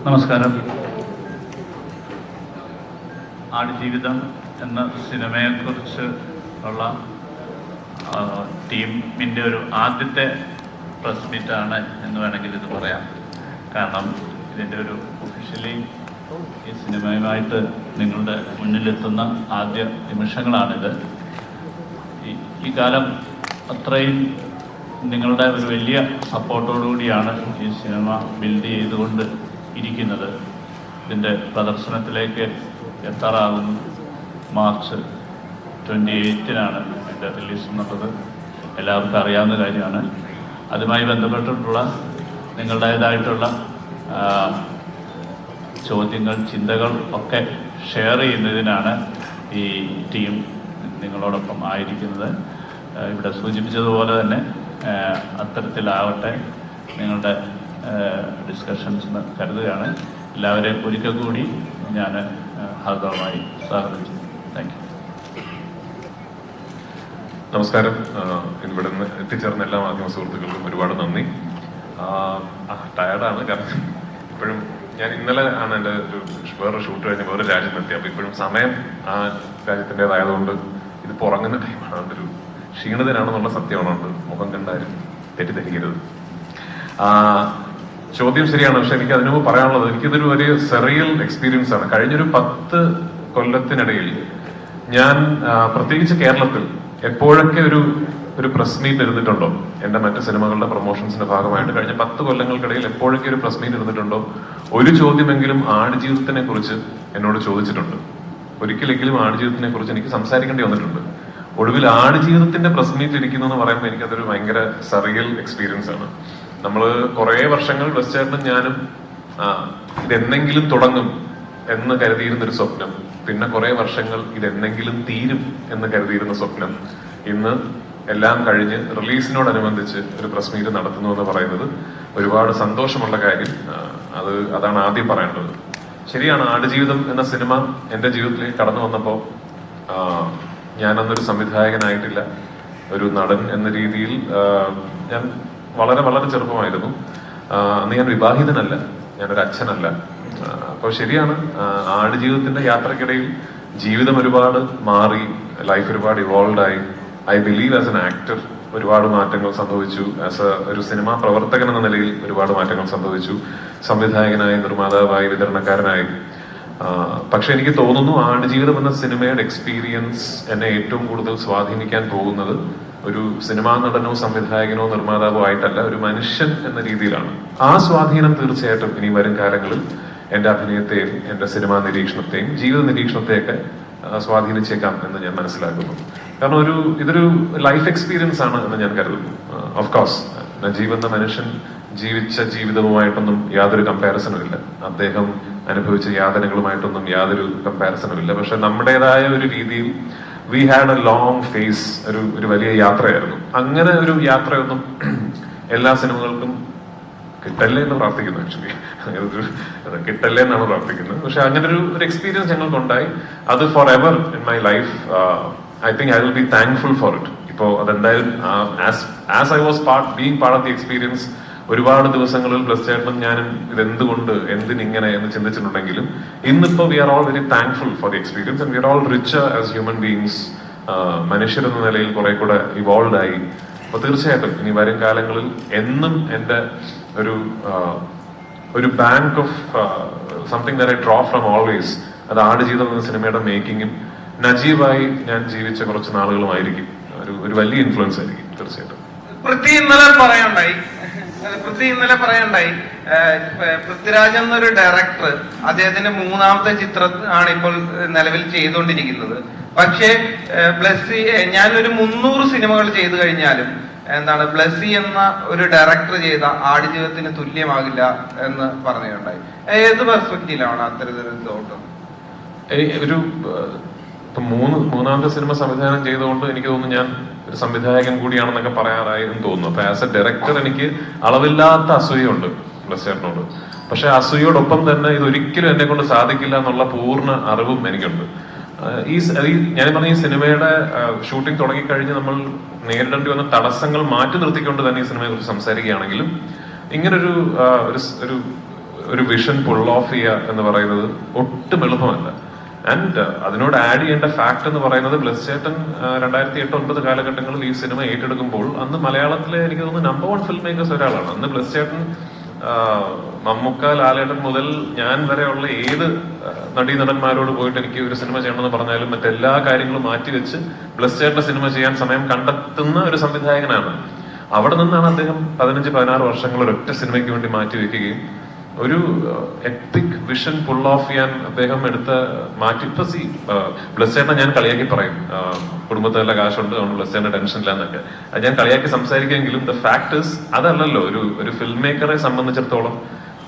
നമസ്കാരം. ആടുജീവിതം എന്ന സിനിമയെക്കുറിച്ച് ഉള്ള ടീമിൻ്റെ ഒരു ആദ്യത്തെ പ്രസ് മീറ്റാണ് എന്ന് വേണമെങ്കിൽ ഇത് പറയാം. കാരണം ഇതിൻ്റെ ഒരു ഒഫീഷ്യലി ഈ സിനിമയുമായിട്ട് നിങ്ങളുടെ മുന്നിലെത്തുന്ന ആദ്യ നിമിഷങ്ങളാണിത്. ഈ കാലം അത്രയും നിങ്ങളുടെ ഒരു വലിയ സപ്പോർട്ടോടുകൂടിയാണ് ഈ സിനിമ ബിൽഡ് ചെയ്തുകൊണ്ട് ഇരിക്കുന്നത്. ഇതിൻ്റെ പ്രദർശനത്തിലേക്ക് എത്താറാകുന്നു. മാർച്ച് 28-നാണ് ഇതിൻ്റെ റിലീസ് എന്നുള്ളത് എല്ലാവർക്കും അറിയാവുന്ന കാര്യമാണ്. അതുമായി ബന്ധപ്പെട്ടിട്ടുള്ള നിങ്ങളുടേതായിട്ടുള്ള ചോദ്യങ്ങൾ, ചിന്തകൾ ഒക്കെ ഷെയർ ചെയ്യുന്നതിനാണ് ഈ ടീം നിങ്ങളോടൊപ്പം ആയിരിക്കുന്നത്. ഇവിടെ സൂചിപ്പിച്ചതുപോലെ തന്നെ അത്തരത്തിലാവട്ടെ നിങ്ങളുടെ ഡിസ്കഷൻസ് എന്ന് കരുതുകയാണ്. എല്ലാവരെയും ഒരിക്കൽ കൂടി ഞാൻ ഹാർദവമായി സ്വാഗതം ചെയ്യുന്നു. Thank you. നമസ്കാരം. ഇവിടെ നിന്ന് എത്തിച്ചേർന്ന എല്ലാ മാധ്യമ സുഹൃത്തുക്കൾക്കും ഒരുപാട് നന്ദി. ടയർഡാണ്, കാരണം ഇപ്പോഴും ഞാൻ ഇന്നലെ ആണ് എൻ്റെ ഒരു വേറെ ഷൂട്ട് കഴിഞ്ഞ് വേറെ രാജ്യത്തെത്തി. അപ്പോൾ ഇപ്പോഴും സമയം ആ രാജ്യത്തിൻ്റെതായതുകൊണ്ട് ഇത് പുറങ്ങുന്ന ടൈമാണ്. അതുകൊണ്ടൊരു ക്ഷീണിതനാണെന്നുള്ള സത്യമാണുണ്ട്. മുഖം കണ്ടാലും തെറ്റിദ്ധരിക്കരുത്. ചോദ്യം ശരിയാണ്, പക്ഷെ എനിക്ക് അതിനു മുമ്പ് പറയാനുള്ളത്, എനിക്കിതൊരു വലിയ സെറിയൽ എക്സ്പീരിയൻസ് ആണ്. കഴിഞ്ഞൊരു 10 കൊല്ലത്തിനിടയിൽ ഞാൻ പ്രത്യേകിച്ച് കേരളത്തിൽ എപ്പോഴൊക്കെ ഒരു പ്രസ് മീറ്റ് ഇരുന്നിട്ടുണ്ടോ, എൻ്റെ മറ്റ് സിനിമകളുടെ പ്രൊമോഷൻസിന്റെ ഭാഗമായിട്ട് കഴിഞ്ഞ 10 കൊല്ലങ്ങൾക്കിടയിൽ എപ്പോഴൊക്കെ ഒരു പ്രസ് മീറ്റ് ഇരുന്നിട്ടുണ്ടോ, ഒരു ചോദ്യമെങ്കിലും ആടുജീവിതത്തിനെ കുറിച്ച് എന്നോട് ചോദിച്ചിട്ടുണ്ട്. ഒരിക്കലെങ്കിലും ആടുജീവിതത്തിനെ കുറിച്ച് എനിക്ക് സംസാരിക്കേണ്ടി വന്നിട്ടുണ്ട്. ഒടുവിൽ ആടുജീവിതത്തിന്റെ പ്രസ് മീറ്റ് ഇരിക്കുന്നു എന്ന് പറയുമ്പോൾ എനിക്കതൊരു ഭയങ്കര സറിയൽ എക്സ്പീരിയൻസ് ആണ്. നമ്മള് കുറെ വർഷങ്ങൾ വെസ്റ്റേർണും ഞാനും ഇതെന്നെങ്കിലും തുടങ്ങും എന്ന് കരുതിയിരുന്നൊരു സ്വപ്നം, പിന്നെ കുറെ വർഷങ്ങൾ ഇതെന്നെങ്കിലും തീരും എന്ന് കരുതിയിരുന്ന സ്വപ്നം, ഇന്ന് എല്ലാം കഴിഞ്ഞ് റിലീസിനോടനുബന്ധിച്ച് ഒരു പ്രസ് മീറ്റ് നടത്തുന്നു എന്ന് പറയുന്നത് ഒരുപാട് സന്തോഷമുള്ള കാര്യം. അതാണ് ആദ്യം പറയേണ്ടത്. ശരിയാണ്, ആടുജീവിതം എന്ന സിനിമ എൻ്റെ ജീവിതത്തിലേക്ക് കടന്നു വന്നപ്പോൾ ഞാനന്നൊരു സംവിധായകനായിട്ടില്ല, ഒരു നടൻ എന്ന രീതിയിൽ ഞാൻ വളരെ വളരെ ചെറുപ്പമായിരുന്നു. അന്ന് ഞാൻ വിവാഹിതനല്ല, ഞാനൊരു അച്ഛനല്ല. അപ്പോൾ ശരിയാണ്, ആടുജീവിതത്തിന്റെ യാത്രക്കിടയിൽ ജീവിതം ഒരുപാട് മാറി, ലൈഫ് ഒരുപാട് ഇവോൾവ് ആയി. I believe as an actor ഒരുപാട് മാറ്റങ്ങൾ സംഭവിച്ചു. ആസ് ഒരു സിനിമാ പ്രവർത്തകൻ എന്ന നിലയിൽ ഒരുപാട് മാറ്റങ്ങൾ സംഭവിച്ചു. സംവിധായകനായി, നിർമ്മാതാവായി, വിതരണക്കാരനായി. പക്ഷെ എനിക്ക് തോന്നുന്നു ആടുജീവിതം എന്ന സിനിമയുടെ എക്സ്പീരിയൻസ് എന്നെ ഏറ്റവും കൂടുതൽ സ്വാധീനിക്കാൻ പോകുന്നത് ഒരു സിനിമാ നടനോ സംവിധായകനോ നിർമ്മാതാവോ ആയിട്ടല്ല, ഒരു മനുഷ്യൻ എന്ന രീതിയിലാണ്. ആ സ്വാധീനം തീർച്ചയായിട്ടും ഇനി വരും കാലങ്ങളിൽ എൻ്റെ അഭിനയത്തെയും എൻ്റെ സിനിമാ നിരീക്ഷണത്തെയും ജീവിത നിരീക്ഷണത്തെയൊക്കെ സ്വാധീനിച്ചേക്കാം എന്ന് ഞാൻ മനസ്സിലാക്കുന്നു. കാരണം ഇതൊരു ലൈഫ് എക്സ്പീരിയൻസ് ആണ് എന്ന് ഞാൻ കരുതുന്നു. ഓഫ് കോഴ്സ് നജീബ് എന്ന മനുഷ്യൻ ജീവിച്ച ജീവിതവുമായിട്ടൊന്നും യാതൊരു കമ്പാരിസണും ഇല്ല, അദ്ദേഹം അനുഭവിച്ച യാതനകളുമായിട്ടൊന്നും യാതൊരു കമ്പാരിസണും ഇല്ല. പക്ഷെ നമ്മുടേതായ ഒരു രീതിയിൽ we had a long phase, ഒരു വലിയ യാത്രയായിരുന്നു. അങ്ങനെ ഒരു യാത്രയൊന്നും എല്ലാ സിനിമകൾക്കും കിട്ടല്ലേ എന്ന് പ്രാർത്ഥിക്കുന്നു. ആക്ച്വലി കിട്ടല്ലേ എന്നാണ് പ്രാർത്ഥിക്കുന്നത്. പക്ഷെ അങ്ങനെ ഒരു എക്സ്പീരിയൻസ് ഞങ്ങൾക്കുണ്ടായി. അത് forever in my life. I think I will be thankful for it. ഇപ്പോൾ അതെന്തായാലും as I was being part of the experience ഒരുപാട് ദിവസങ്ങളിൽ ബ്ലസ്സേട്ടനും ഞാനും ഇതെന്തുകൊണ്ട്, എന്തിനിങ്ങനെ എന്ന് ചിന്തിച്ചിട്ടുണ്ടെങ്കിലും ഇന്നിപ്പോ we are all very thankful for the experience and we are all richer as human beings. മനുഷ്യരെന്ന നിലയിൽ കുറെ കൂടെ ഇവോൾവ് ആയി. അപ്പൊ തീർച്ചയായിട്ടും ഇനി വരും കാലങ്ങളിൽ എന്നും എൻ്റെ ഒരു bank of something that I draw from always, അത് ആടുജീവിതം എന്ന സിനിമയുടെ മേക്കിങ്ങും നജീബായി ഞാൻ ജീവിച്ച കുറച്ച് നാളുകളുമായിരിക്കും. ഒരു വലിയ ഇൻഫ്ലുവൻസ് ആയിരിക്കും തീർച്ചയായിട്ടും. പൃഥ്വി ഇന്നലെ പറയണ്ടായി പൃഥ്വിരാജ് എന്നൊരു ഡയറക്ടർ അദ്ദേഹത്തിന്റെ 3ാമത്തെ ചിത്രം ആണ് ഇപ്പോൾ നിലവിൽ ചെയ്തുകൊണ്ടിരിക്കുന്നത്. പക്ഷേ ബ്ലസ്സി, ഞാനൊരു 300 സിനിമകൾ ചെയ്തു കഴിഞ്ഞാലും ബ്ലസ്സി എന്ന ഒരു ഡയറക്ടർ ചെയ്ത ആടുജീവിതത്തിന് തുല്യമാകില്ല എന്ന് പറയുകയുണ്ടായി. ഏത് പെർസ്പെക്റ്റീവിലാണ് അത്തരത്തിലൊരു തോട്ടം? മൂന്നാമത്തെ സിനിമ സംവിധാനം ചെയ്തുകൊണ്ട് എനിക്ക് തോന്നുന്നു ഞാൻ ഒരു സംവിധായകൻ കൂടിയാണെന്നൊക്കെ പറയാറായെന്ന് തോന്നുന്നു. അപ്പൊ ആസ് എ ഡയറക്ടർ എനിക്ക് അളവില്ലാത്ത അസൂയുണ്ട് ബ്ലസ്സേട്ടനോട്. പക്ഷെ അസൂയോടൊപ്പം തന്നെ ഇതൊരിക്കലും എന്നെ കൊണ്ട് സാധിക്കില്ല എന്നുള്ള പൂർണ്ണ അറിവും എനിക്കുണ്ട്. ഞാൻ പറഞ്ഞ ഈ സിനിമയുടെ ഷൂട്ടിംഗ് തുടങ്ങിക്കഴിഞ്ഞ് നമ്മൾ നേരിടേണ്ടി വന്ന തടസ്സങ്ങൾ മാറ്റി നിർത്തിക്കൊണ്ട് തന്നെ ഈ സിനിമയെ കുറിച്ച് സംസാരിക്കുകയാണെങ്കിലും ഇങ്ങനൊരു ഒരു വിഷൻ പുൾ ഓഫ് ചെയ്യുക എന്ന് പറയുന്നത് ഒട്ടും എളുപ്പമല്ല. ആൻഡ് അതിനോട് ആഡ് ചെയ്യേണ്ട ഫാക്ട് എന്ന് പറയുന്നത് ബ്ലസ് ചേട്ടൻ 2008-09 കാലഘട്ടങ്ങളിൽ ഈ സിനിമ ഏറ്റെടുക്കുമ്പോൾ അന്ന് മലയാളത്തിലെ എനിക്ക് തോന്നുന്നു നമ്പർ 1 ഫിൽം മേക്കേഴ്സ് ഒരാളാണ്. അന്ന് ബ്ലസ് ചേട്ടൻ മമ്മൂക്ക, ലാലേട്ടൻ മുതൽ ഞാൻ വരെയുള്ള ഏത് നടീനടന്മാരോട് പോയിട്ട് എനിക്ക് ഒരു സിനിമ ചെയ്യണമെന്ന് പറഞ്ഞാലും മറ്റെല്ലാ കാര്യങ്ങളും മാറ്റിവെച്ച് ബ്ലസ് ചേട്ടന്റെ സിനിമ ചെയ്യാൻ സമയം കണ്ടെത്തുന്ന ഒരു സംവിധായകനാണ്. അവിടെ നിന്നാണ് അദ്ദേഹം 15-16 വർഷങ്ങൾ ഒരൊറ്റ സിനിമയ്ക്ക് വേണ്ടി മാറ്റിവെക്കുകയും ഒരു എപ്പിക് വിഷൻ പുൾ ഓഫ് ചെയ്യാൻ അദ്ദേഹം എടുത്ത മാറ്റി. ബ്ലസ് ചേട്ടനെ ഞാൻ കളിയാക്കി പറയും, കുടുംബത്തിൽ നല്ല കാശുണ്ട്, അതുകൊണ്ട് ബ്ലസ് ചേട്ടന്റെ ടെൻഷൻ ഇല്ല എന്നൊക്കെ. അത് ഞാൻ കളിയാക്കി സംസാരിക്കുമെങ്കിലും ദ ഫാക്ട് ഇസ് അതല്ലല്ലോ. ഒരു ഫിൽം മേക്കറെ സംബന്ധിച്ചിടത്തോളം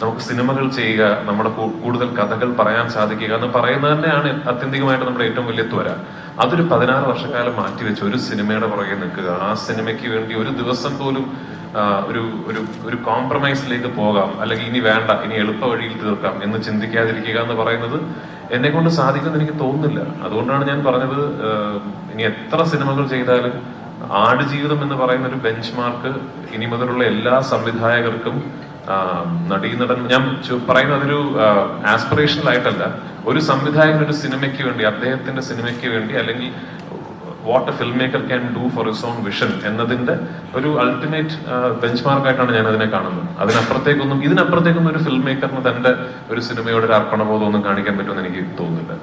നമുക്ക് സിനിമകൾ ചെയ്യുക, നമ്മുടെ കൂടുതൽ കഥകൾ പറയാൻ സാധിക്കുക എന്ന് പറയുന്നത് തന്നെയാണ് ആത്യന്തികമായിട്ട് നമ്മുടെ ഏറ്റവും വലിയ ത്വര. അതൊരു 16 വർഷക്കാലം മാറ്റിവെച്ച് ഒരു സിനിമയുടെ പുറകെ നിൽക്കുക, ആ സിനിമയ്ക്ക് വേണ്ടി ഒരു ദിവസം പോലും ഒരു കോംപ്രമൈസിലേക്ക് പോകാം, അല്ലെങ്കിൽ ഇനി വേണ്ട, ഇനി എളുപ്പ വഴിയിൽ തീർക്കാം എന്ന് ചിന്തിക്കാതിരിക്കുക എന്ന് പറയുന്നത് എന്നെ കൊണ്ട് സാധിക്കുമെന്ന് എനിക്ക് തോന്നുന്നില്ല. അതുകൊണ്ടാണ് ഞാൻ പറഞ്ഞത്, ഇനി എത്ര സിനിമകൾ ചെയ്താലും ആടുജീവിതം എന്ന് പറയുന്ന ഒരു ബെഞ്ച് മാർക്ക് ഇനി മുതലുള്ള എല്ലാ സംവിധായകർക്കും നടീനടൻ, ഞാൻ പറയുന്നത് അതൊരു ആസ്പിറേഷണൽ ആയിട്ടല്ല, ഒരു സംവിധായകൻ ഒരു സിനിമയ്ക്ക് വേണ്ടി, അദ്ദേഹത്തിന്റെ സിനിമയ്ക്ക് വേണ്ടി, അല്ലെങ്കിൽ what A film maker can do for his own vision എന്നതിന്റെ ഒരു അൾട്ടിമേറ്റ് ബെഞ്ച് മാർക്കായിട്ടാണ് ഞാൻ അതിനെ കാണുന്നത്. ഇതിനപ്പുറത്തേക്കൊന്നും ഒരു ഫിൽം മേക്കറിന് തന്റെ ഒരു സിനിമയോട് ഒരു അർപ്പണബോധം ഒന്നും കാണിക്കാൻ പറ്റുമെന്ന് എനിക്ക് തോന്നുന്നില്ല.